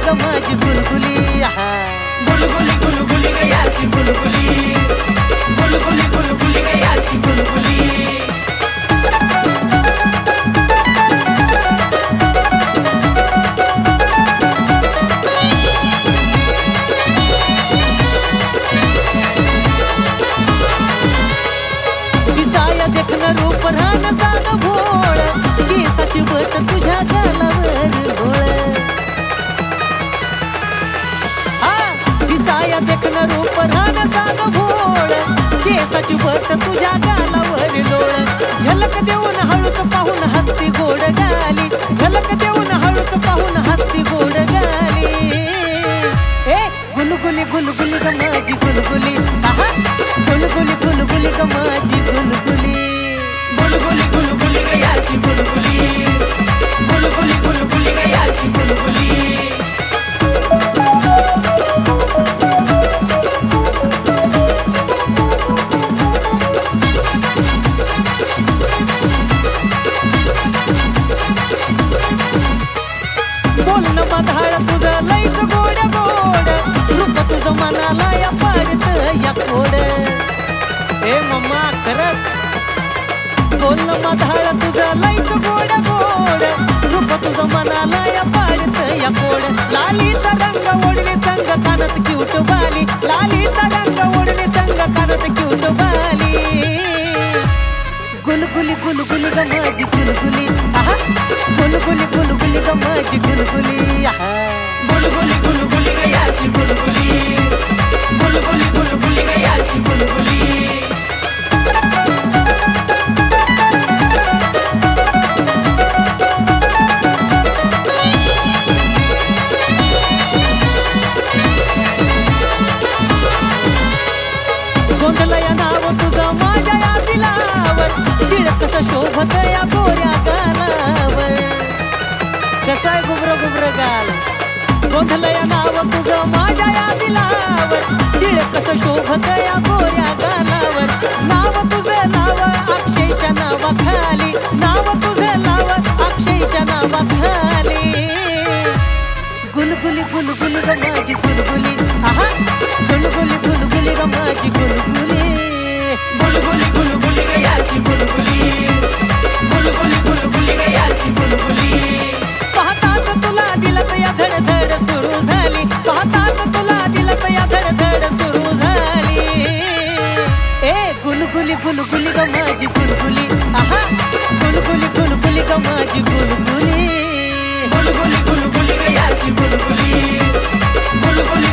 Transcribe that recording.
ग माझी गुलगुली गुलगुली गुलगुली ग याची गुलगुली गुलगुली गुलगुली ग याची गुलगुली दिसाया देखना रूप रान साध भोळ केसाची बट तुझ्या गालावर लोळ दिसाया देखना रूप रान साध भोळ केसाची बट तुझ्या गालावर लोळ झलक देऊन हळूच पाहून हसती गोड गाली झलक देऊन हळूच पाहून हसती गोड गाली ए गुलगुली गुलगुली ग माझी गुलगुली गुलगुली गुलगुली ग माझी गुलगुली गुलगुली गुलगुली ग याची गुलगुली गुलगुली गुलगुली ग याची गुलगुली बोलणं मधाळ तुझं लईच गोड गोड रूप तुझं मनाला या पाडत या कोड ए मम्मा खरंच बोलणं मधाळ तुझं लईच गोड गोड रूप तुझं मनाला या पाडत या कोड लालीचा रंग ओढली संग कानात क्यूट बाली लालीचा रंग ओढली संग कानात क्यूट बाली गुलगुली गुलगुली ग माझी गुलगुली गुलगुली गुलगुली ग माझी गुलगुली गुलगुली गुलगुली ग याची गुलगुली गुलगुली गुलगुली ग याची गुलगुली गोंधळ या नाव तुझं माझ्या या दिलावर तिळ कसं शोभत या गोऱ्या गालावर कसं आहे गुबर गुबर गाल गोंधळ या नाव तुझं माझ्या या दिलावर तिळ कसं शोभत या गोऱ्या गालावर नाव तुझं नाव अक्षयच्या नावाखाली नाव तुझं नाव अक्षयच्या नावाखाली गुलगुली गुलगुली ग माझी गुलगुली गुलगुली गुलगुली ग माझी गुलगुली गुलगुली गुलगुली ग याची गुलगुली गुलगुली गुलगुली ग याची गुलगुली पाहताच तुला दिलत या धडधड सुरू झाली पाहताच तुला दिलत या धडधड सुरू झाली ए गुलगुली गुलगुली ग माझी गुलगुली गुलगुली गुलगुली ग माझी गुलगुली गुलगुली गुलगुली ग याची गुलगुली गुलगुली